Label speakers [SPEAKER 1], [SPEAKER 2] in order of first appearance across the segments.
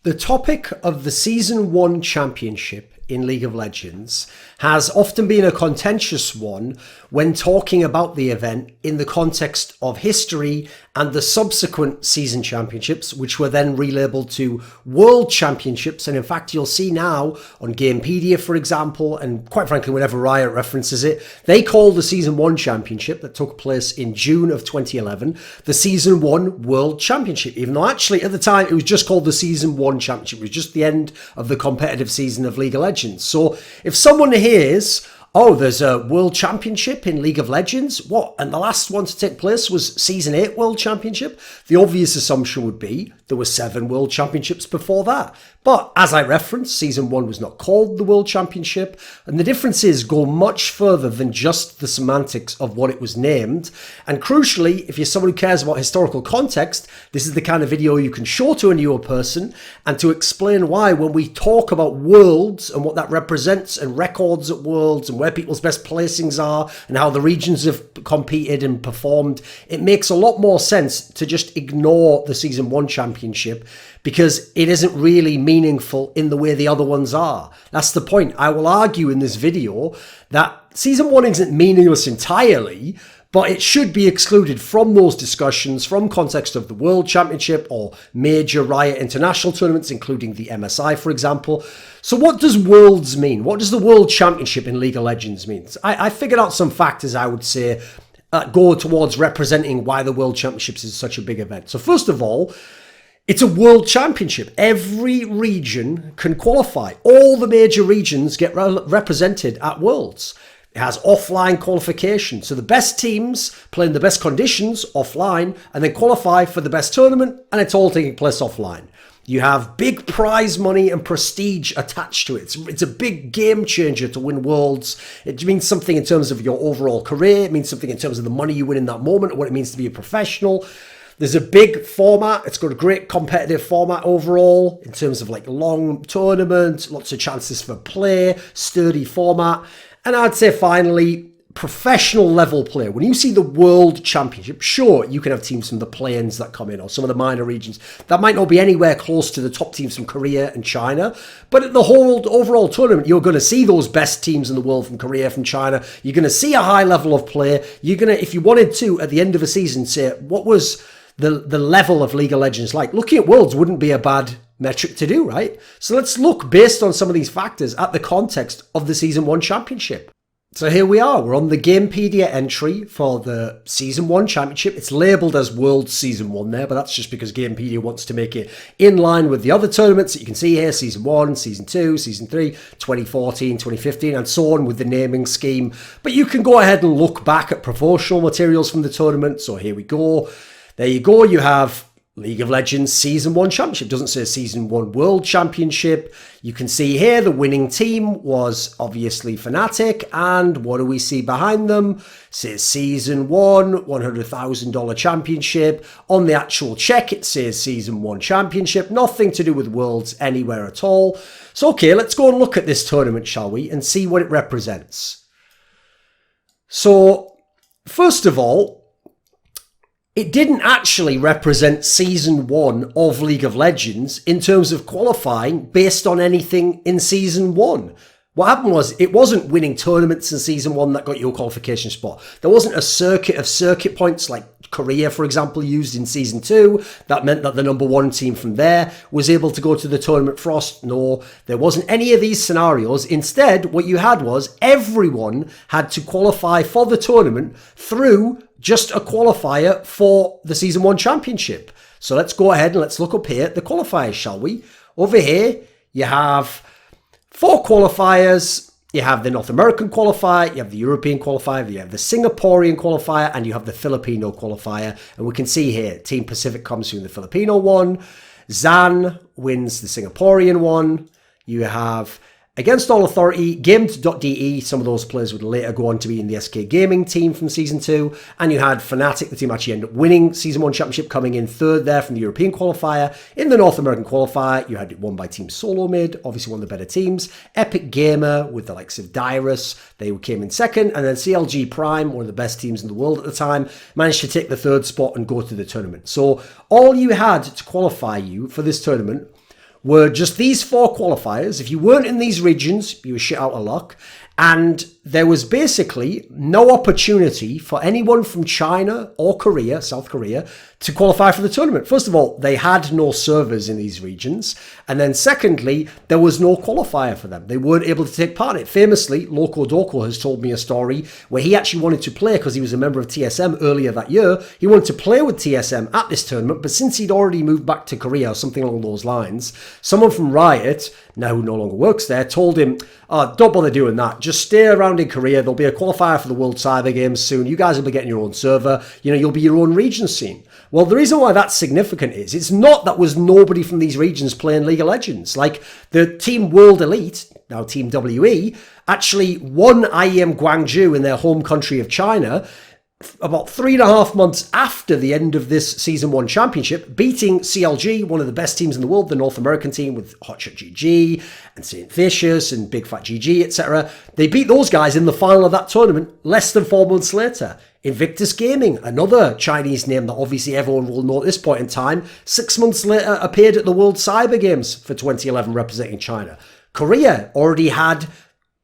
[SPEAKER 1] The topic of the Season 1 Championship in League of Legends has often been a contentious one when talking about the event in the context of history and the subsequent season championships, which were then relabeled to World Championships. And in fact, you'll see now on Gamepedia, for example, and quite frankly, whenever Riot references it, they call the Season 1 Championship that took place in June of 2011 the Season 1 World Championship, even though actually at the time it was just called the Season 1 Championship. It was just the end of the competitive season of League of Legends. So if someone hears, oh, there's a World Championship in League of Legends, what? And the last one to take place was Season 8 World Championship? The obvious assumption would be there were 7 World Championships before that. But as I referenced, Season 1 was not called the World Championship, and the differences go much further than just the semantics of what it was named. And crucially, if you're someone who cares about historical context, this is the kind of video you can show to a newer person and to explain why when we talk about Worlds and what that represents and records at Worlds and where people's best placings are and how the regions have competed and performed, it makes a lot more sense to just ignore the Season 1 Championship because it isn't really meaningful in the way the other ones are. That's the point. I will argue in this video that Season 1 isn't meaningless entirely, but it should be excluded from those discussions from context of the World Championship or major Riot international tournaments, including the MSI, for example. So what does Worlds mean? What does the World Championship in League of Legends mean? I figured out some factors, I would say, that go towards representing why the World Championships is such a big event. So first of all, it's a world championship. Every region can qualify. All the major regions get represented at Worlds. It has offline qualification. So the best teams play in the best conditions offline and then qualify for the best tournament, and it's all taking place offline. You have big prize money and prestige attached to it. It's a big game changer to win Worlds. It means something in terms of your overall career. It means something in terms of the money you win in that moment, what it means to be a professional. There's a big format. It's got a great competitive format overall in terms of like long tournament, lots of chances for play, sturdy format. And I'd say finally, professional level play. When you see the World Championship, sure, you can have teams from the plains that come in or some of the minor regions that might not be anywhere close to the top teams from Korea and China. But at the whole overall tournament, you're going to see those best teams in the world from Korea, from China. You're going to see a high level of play. You're going to, if you wanted to, at the end of a season, say, what was the level of League of Legends like? Looking at Worlds wouldn't be a bad metric to do, right? So let's look, based on some of these factors, at the context of the Season 1 Championship. So here we are. We're on the Gamepedia entry for the Season 1 Championship. It's labelled as World Season 1 there, but that's just because Gamepedia wants to make it in line with the other tournaments that you can see here, Season 1, Season 2, Season 3, 2014, 2015, and so on with the naming scheme. But you can go ahead and look back at promotional materials from the tournament. So here we go. There you go. You have League of Legends Season 1 Championship. It doesn't say Season 1 World Championship. You can see here the winning team was obviously Fnatic. And what do we see behind them? It says Season 1, $100,000 Championship. On the actual check, it says Season 1 Championship. Nothing to do with Worlds anywhere at all. So, okay, let's go and look at this tournament, shall we? And see what it represents. So, first of all, it didn't actually represent Season 1 of League of Legends in terms of qualifying based on anything in Season 1. What happened was, it wasn't winning tournaments in Season 1 that got you a qualification spot. There wasn't a circuit of circuit points like Korea, for example, used in Season 2. That meant that the number 1 team from there was able to go to the tournament frost. No, there wasn't any of these scenarios. Instead, what you had was everyone had to qualify for the tournament through just a qualifier for the Season 1 Championship. So let's go ahead and let's look up here at the qualifiers, shall we? Over here, you have 4 qualifiers. You have the North American qualifier, you have the European qualifier, you have the Singaporean qualifier, and you have the Filipino qualifier. And we can see here, Team Pacific comes through the Filipino one. Zan wins the Singaporean one. You have Against All Authority, Gamed.de, some of those players would later go on to be in the SK Gaming team from Season 2. And you had Fnatic, the team actually ended up winning Season 1 Championship, coming in third there from the European qualifier. In the North American qualifier, you had it won by Team Solo Mid, obviously one of the better teams. Epic Gamer, with the likes of Dyrus, they came in second. And then CLG Prime, one of the best teams in the world at the time, managed to take the third spot and go to the tournament. So all you had to qualify you for this tournament were just these 4 qualifiers. If you weren't in these regions, you were shit out of luck. And there was basically no opportunity for anyone from China or Korea, South Korea, to qualify for the tournament. First of all, they had no servers in these regions. And then secondly, there was no qualifier for them. They weren't able to take part in it. Famously, Loco Doco has told me a story where he actually wanted to play because he was a member of TSM earlier that year. He wanted to play with TSM at this tournament, but since he'd already moved back to Korea or something along those lines, someone from Riot, now who no longer works there, told him, don't bother doing that. Just stay around in Korea. There'll be a qualifier for the World Cyber Games soon. You guys will be getting your own server. You'll be your own region scene. Well, the reason why that's significant is it's not that was nobody from these regions playing League of Legends. Like the Team World Elite, now Team WE, actually won IEM Guangzhou in their home country of China about 3.5 months after the end of this Season 1 championship, beating CLG, one of the best teams in the world, the North American team with Hotshot GG and St. Vicious and Big Fat GG, etc. They beat those guys in the final of that tournament less than 4 months later. Invictus Gaming, another Chinese name that obviously everyone will know at this point in time, 6 months later appeared at the World Cyber Games for 2011 representing China. Korea already had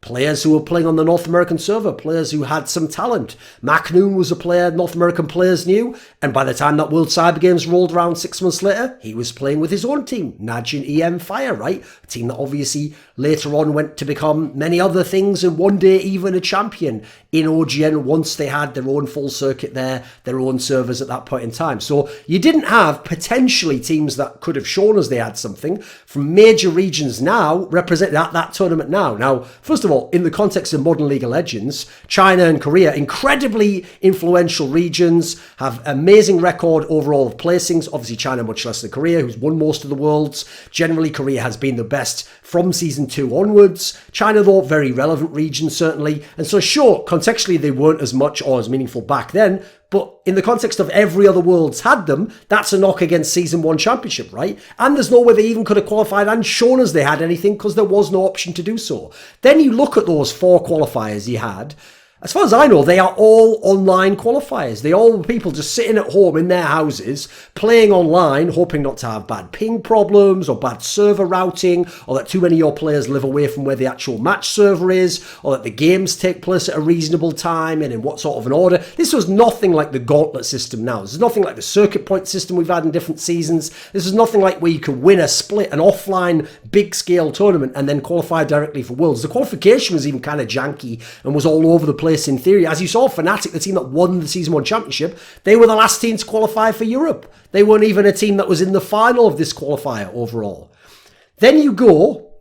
[SPEAKER 1] players who were playing on the North American server, players who had some talent. Macnoon was a player North American players knew, and by the time that World Cyber Games rolled around 6 months later, he was playing with his own team, Najin EM Fire, right? A team that obviously later on went to become many other things and one day even a champion in OGN once they had their own full circuit there, their own servers at that point in time. So you didn't have potentially teams that could have shown us they had something from major regions now represented at that tournament now. Now, first of all, in the context of modern League of Legends, China and Korea, incredibly influential regions, have amazing record overall of placings. Obviously, China much less than Korea, who's won most of the worlds. Generally, Korea has been the best from Season 2 onwards. China, though, very relevant region, certainly. And so, sure, contextually, they weren't as much or as meaningful back then. But in the context of every other world's had them, that's a knock against Season 1 championship, right? And there's no way they even could have qualified and shown us they had anything because there was no option to do so. Then you look at those 4 qualifiers you had. As far as I know, they are all online qualifiers. They all were people just sitting at home in their houses, playing online, hoping not to have bad ping problems or bad server routing, or that too many of your players live away from where the actual match server is, or that the games take place at a reasonable time and in what sort of an order. This was nothing like the gauntlet system now. This is nothing like the circuit point system we've had in different seasons. This is nothing like where you could win a split, an offline big scale tournament and then qualify directly for Worlds. The qualification was even kind of janky and was all over the place in theory. As you saw, Fnatic, the team that won the Season 1 championship, they were the last team to qualify for Europe. They weren't even a team that was in the final of this qualifier overall. Then you go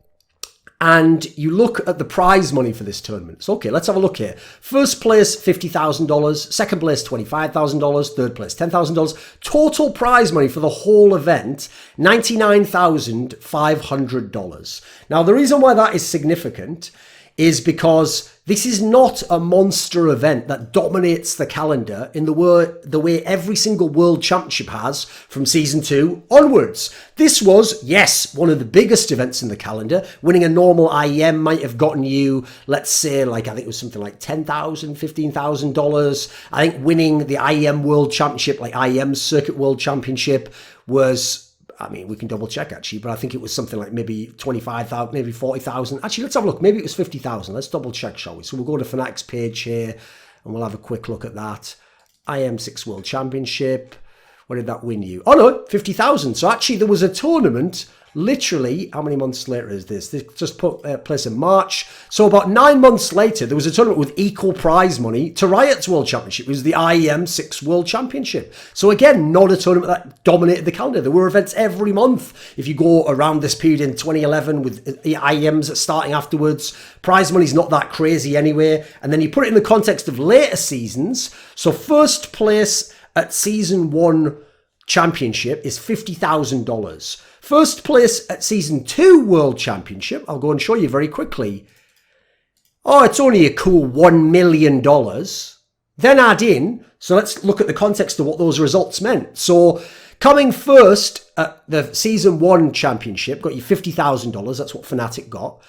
[SPEAKER 1] and you look at the prize money for this tournament. So, okay, let's have a look here. First place, $50,000. Second place, $25,000. Third place, $10,000. Total prize money for the whole event, $99,500. Now, the reason why that is significant is because this is not a monster event that dominates the calendar in the way every single World Championship has from Season 2 onwards. This was, yes, one of the biggest events in the calendar. Winning a normal IEM might have gotten you, let's say, I think it was something like $10,000, $15,000. I think winning the IEM World Championship, like IEM Circuit World Championship, was... we can double check actually, but I think it was something like maybe 25,000, maybe 40,000. Actually, let's have a look. Maybe it was 50,000. Let's double check, shall we? So we'll go to Fnatic's page here and we'll have a quick look at that. IM6 World Championship. What did that win you? Oh no, 50,000. So actually there was a tournament literally, how many months later is this? This just put place in March. So about 9 months later, there was a tournament with equal prize money to Riot's World Championship. It was the IEM 6 World Championship. So again, not a tournament that dominated the calendar. There were events every month. If you go around this period in 2011 with the IEMs starting afterwards, prize money's not that crazy anyway. And then you put it in the context of later seasons. So first place at Season 1 Championship is $50,000. First place at Season 2 World Championship, I'll go and show you very quickly. Oh, it's only a cool $1 million. Then add in, so let's look at the context of what those results meant. So coming first at the Season 1 Championship, got you $50,000, that's what Fnatic got.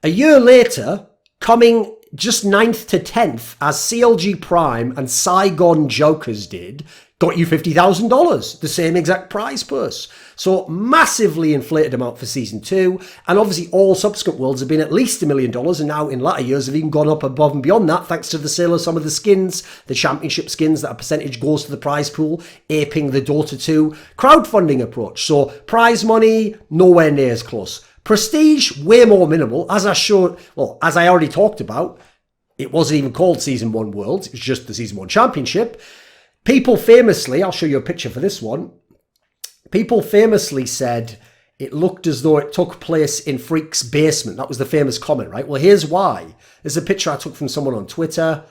[SPEAKER 1] A year later, coming just 9th to 10th, as CLG Prime and Saigon Jokers did, got you $50,000, the same exact prize purse. So massively inflated amount for season 2, and obviously all subsequent worlds have been at least $1 million, and now in latter years have even gone up above and beyond that, thanks to the sale of some of the skins, the championship skins, that a percentage goes to the prize pool, aping the Dota 2 crowdfunding approach. So prize money, nowhere near as close. Prestige, way more minimal, as I already talked about. It wasn't even called Season 1 Worlds, it was just the Season 1 Championship. People famously, I'll show you a picture for this one, people famously said it looked as though it took place in Freak's basement. That was the famous comment, right? Well, here's why. There's a picture I took from someone on Twitter.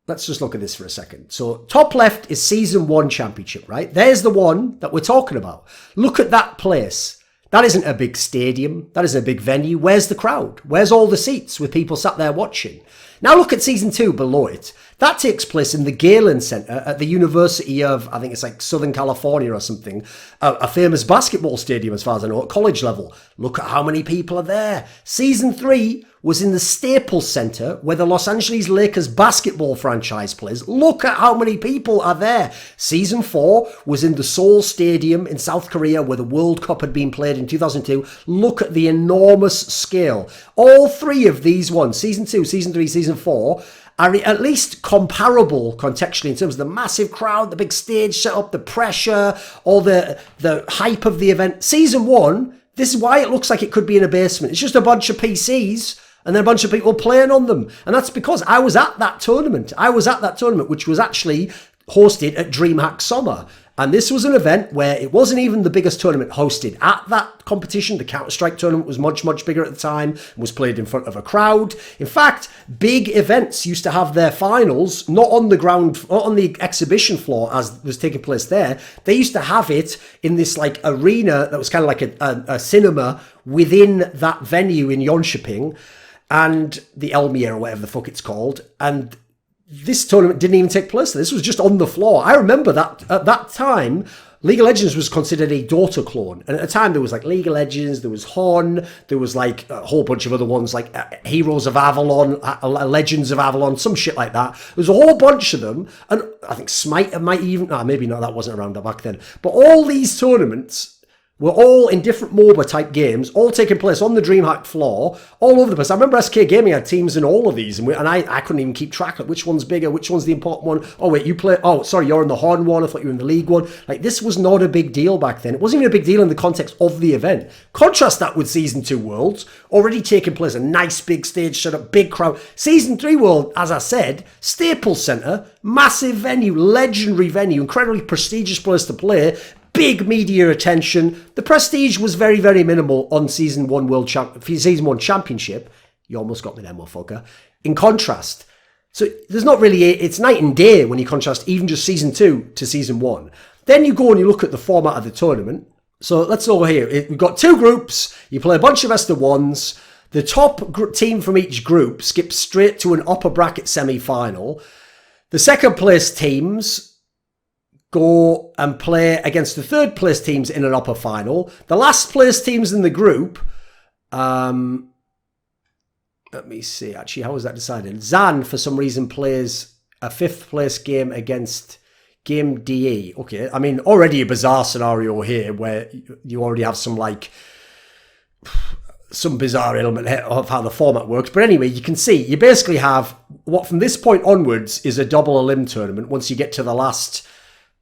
[SPEAKER 1] Let's just look at this for a second. So top left is Season 1 Championship, right? There's the one that we're talking about. Look at that place. That isn't a big stadium. That isn't a big venue. Where's the crowd? Where's all the seats with people sat there watching? Now look at Season 2 below it. That takes place in the Galen Center at the University of, I think it's like Southern California or something, a famous basketball stadium as far as I know, at college level. Look at how many people are there. Season 3 was in the Staples Center where the Los Angeles Lakers basketball franchise plays. Look at how many people are there. Season 4 was in the Seoul Stadium in South Korea where the World Cup had been played in 2002. Look at the enormous scale. All three of these ones, Season 2, Season 3, Season 4, are at least comparable contextually in terms of the massive crowd, the big stage setup, the pressure, all the hype of the event. Season 1, this is why it looks like it could be in a basement. It's just a bunch of PCs and then a bunch of people playing on them. And that's because I was at that tournament. Which was actually hosted at DreamHack Summer. And this was an event where it wasn't even the biggest tournament hosted at that competition. The Counter-Strike tournament was much, much bigger at the time and was played in front of a crowd. In fact, big events used to have their finals, not on the ground, not on the exhibition floor as was taking place there. They used to have it in this like arena that was kind of like a cinema within that venue in Jönköping and the Elmia or whatever the fuck it's called. And this tournament didn't even take place. This was just on the floor. I remember that at that time, League of Legends was considered a Dota clone. And at the time, there was like League of Legends, there was Hon, there was like a whole bunch of other ones like Heroes of Avalon, Legends of Avalon, some shit like that. There was a whole bunch of them. And I think Smite might even, maybe not, that wasn't around back then. But all these tournaments were all in different MOBA type games, all taking place on the DreamHack floor, all over the place. I remember SK Gaming had teams in all of these, and I couldn't even keep track of which one's bigger, which one's the important one. Oh wait, you're in the Horn one, I thought you were in the League one. Like, this was not a big deal back then. It wasn't even a big deal in the context of the event. Contrast that with Season 2 Worlds, already taking place, a nice big stage setup, big crowd. Season 3 World, as I said, Staples Center, massive venue, legendary venue, incredibly prestigious place to play, big media attention. The prestige was very, very minimal on Season 1 Season 1 Championship. You almost got me there, motherfucker. In contrast, so there's not really it's night and day when you contrast even just Season 2 to Season 1. Then you go and you look at the format of the tournament. So let's go over here. We've got two groups. You play a bunch of best of ones. The top team from each group skips straight to an upper bracket semi-final. The second place teams go and play against the third place teams in an upper final. The last place teams in the group, let me see, actually, how was that decided? Zan, for some reason, plays a fifth place game against Game DE. Okay, I mean, already a bizarre scenario here where you already have some bizarre element of how the format works. But anyway, you can see, you basically have what from this point onwards is a double elim tournament once you get to the last,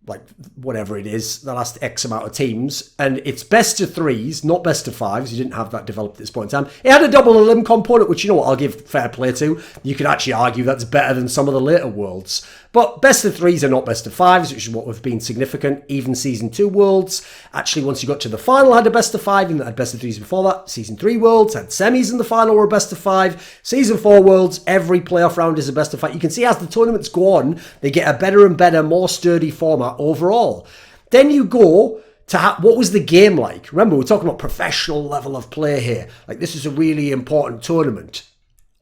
[SPEAKER 1] like, whatever it is, the last X amount of teams. And it's best of threes, not best of fives. You didn't have that developed at this point in time. It had a double elim component, which, you know what, I'll give fair play to. You could actually argue that's better than some of the later worlds. But best of threes are not best of fives, which is what have been significant. Even Season 2 Worlds, actually, once you got to the final, had a best of five, and that had best of threes before that. Season 3 Worlds had semis in the final were a best of five. Season 4 Worlds, every playoff round is a best of five. You can see as the tournaments go on, they get a better and better, more sturdy format overall. Then you go to what was the game like? Remember, we're talking about professional level of play here. Like, this is a really important tournament.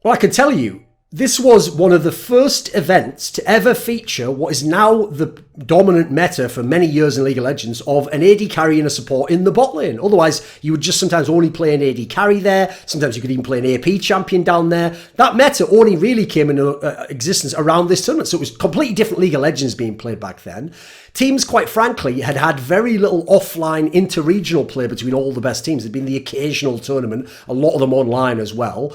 [SPEAKER 1] Well, I can tell you, This was one of the first events to ever feature what is now the dominant meta for many years in League of Legends of an AD carry and a support in the bot lane. Otherwise, you would just sometimes only play an AD carry there. Sometimes you could even play an AP champion down there. That meta only really came into existence around this tournament. So it was completely different League of Legends being played back then. Teams, quite frankly, had had very little offline inter-regional play between all the best teams. There'd been the occasional tournament, a lot of them online as well.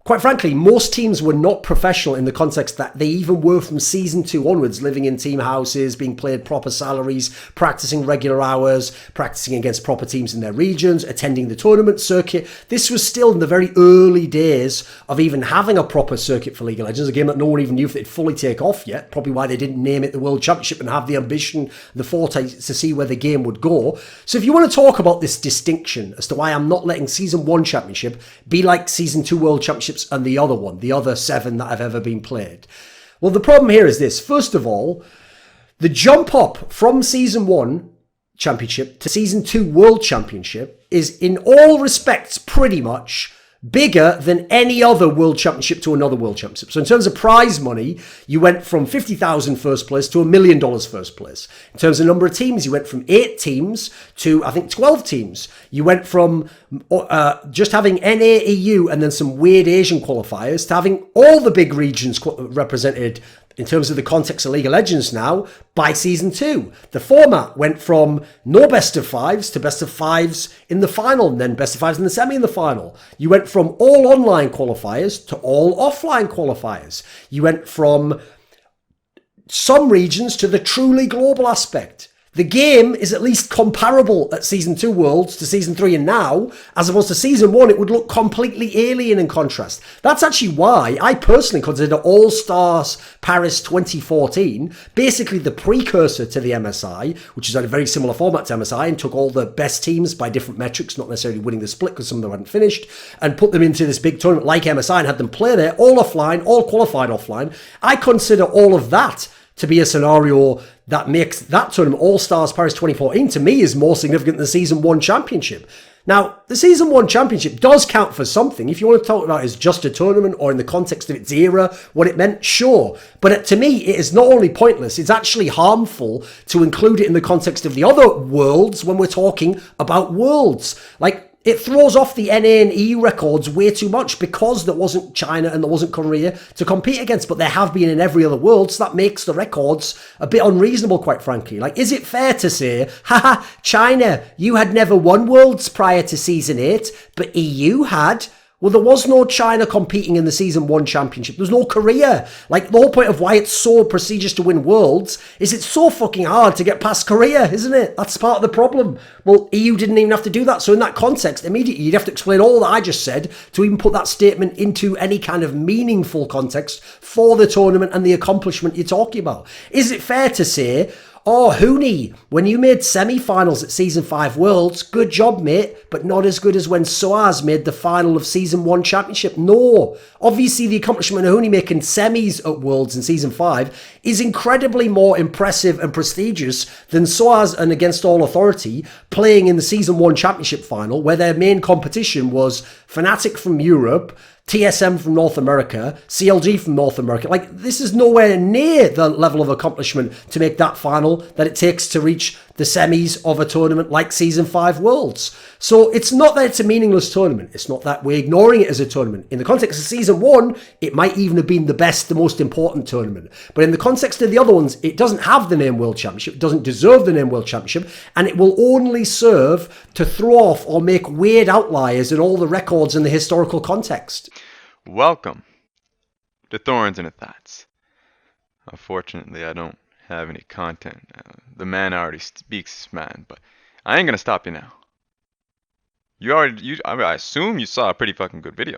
[SPEAKER 1] Quite frankly, most teams were not professional in the context that they even were from Season 2 onwards, living in team houses, being paid proper salaries, practicing regular hours, practicing against proper teams in their regions, attending the tournament circuit. This was still in the very early days of even having a proper circuit for League of Legends, a game that no one even knew if it'd fully take off yet, probably why they didn't name it the World Championship and have the ambition, the forte to see where the game would go. So if you want to talk about this distinction as to why I'm not letting Season 1 Championship be like Season 2 World Championships and the other one, the other 7 that have ever been played. Well, the problem here is this. First of all, the jump up from Season 1 Championship to Season 2 World Championship is in all respects pretty much bigger than any other World Championship to another World Championship. So in terms of prize money, you went from 50,000 first place to $1 million first place. In terms of number of teams, you went from 8 teams to, I think, 12 teams. You went from just having NAEU and then some weird Asian qualifiers to having all the big regions represented in terms of the context of League of Legends now by Season 2. The format went from no best of 5s to best of 5s in the final, and then best of 5s in the semi in the final. You went from all online qualifiers to all offline qualifiers. You went from some regions to the truly global aspect. The game is at least comparable at Season 2 Worlds to Season 3 and now, as opposed to Season 1, it would look completely alien in contrast. That's actually why I personally consider All-Stars Paris 2014 basically the precursor to the MSI, which is a very similar format to MSI and took all the best teams by different metrics, not necessarily winning the split because some of them hadn't finished, and put them into this big tournament like MSI and had them play there, all offline, all qualified offline. I consider all of that to be a scenario that makes that tournament, All-Stars Paris 2014, to me is more significant than the Season 1 Championship. Now, the Season 1 Championship does count for something. If you want to talk about it as just a tournament or in the context of its era, what it meant, sure. But to me, it is not only pointless, it's actually harmful to include it in the context of the other worlds when we're talking about worlds. Like, it throws off the NA and E records way too much because there wasn't China and there wasn't Korea to compete against, but there have been in every other world, so that makes the records a bit unreasonable, quite frankly. Like, is it fair to say, haha, China, you had never won Worlds prior to Season 8, but EU had? Well, there was no China competing in the Season 1 Championship. There's no Korea. Like, the whole point of why it's so prestigious to win Worlds is it's so fucking hard to get past Korea, isn't it? That's part of the problem. Well, EU didn't even have to do that. So in that context, immediately you'd have to explain all that I just said to even put that statement into any kind of meaningful context for the tournament and the accomplishment you're talking about. Is it fair to say, oh, Hooney, when you made semi-finals at Season 5 Worlds, good job, mate, but not as good as when Soaz made the final of Season 1 Championship? No. Obviously, the accomplishment of Hooney making semis at Worlds in Season 5 is incredibly more impressive and prestigious than Soaz and Against All Authority playing in the Season 1 Championship final, where their main competition was Fnatic from Europe, TSM from North America, CLG from North America. Like, this is nowhere near the level of accomplishment to make that final that it takes to reach the semis of a tournament like Season 5 Worlds. So it's not that it's a meaningless tournament. It's not that we're ignoring it as a tournament. In the context of Season 1, it might even have been the best, the most important tournament. But in the context of the other ones, it doesn't have the name World Championship, it doesn't deserve the name World Championship, and it will only serve to throw off or make weird outliers in all the records and the historical context.
[SPEAKER 2] Welcome to Thorns and Thoughts. Unfortunately, I don't have any content. The man already speaks, man, but I ain't gonna stop you now. I assume you saw a pretty fucking good video,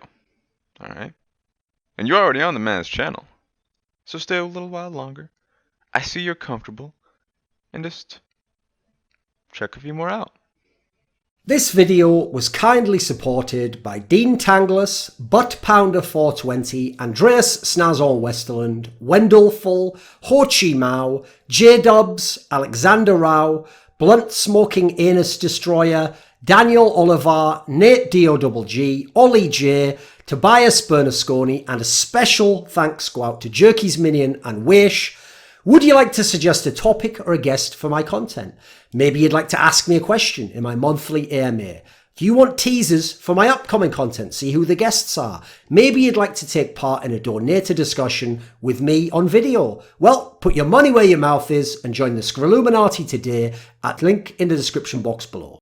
[SPEAKER 2] all right? And you're already on the man's channel, so stay a little while longer. I see you're comfortable, and just check a few more out.
[SPEAKER 1] This video was kindly supported by Dean Tanglis, Butt Pounder 420, Andreas Snazore Westerlund, Wendelful, Chi Mao, JDubs, Alexander Rao, Blunt Smoking Anus Destroyer, Daniel, Olivar, NateDOhDoubleG, OllieJ, Tobias Bernasconi, and a special thanks go out to Jerky's Minion and weixz. Would you like to suggest a topic or a guest for my content? Maybe you'd like to ask me a question in my monthly AMA. Do you want teasers for my upcoming content? See who the guests are. Maybe you'd like to take part in a donator discussion with me on video. Well, put your money where your mouth is and join the Scrilluminati today at link in the description box below.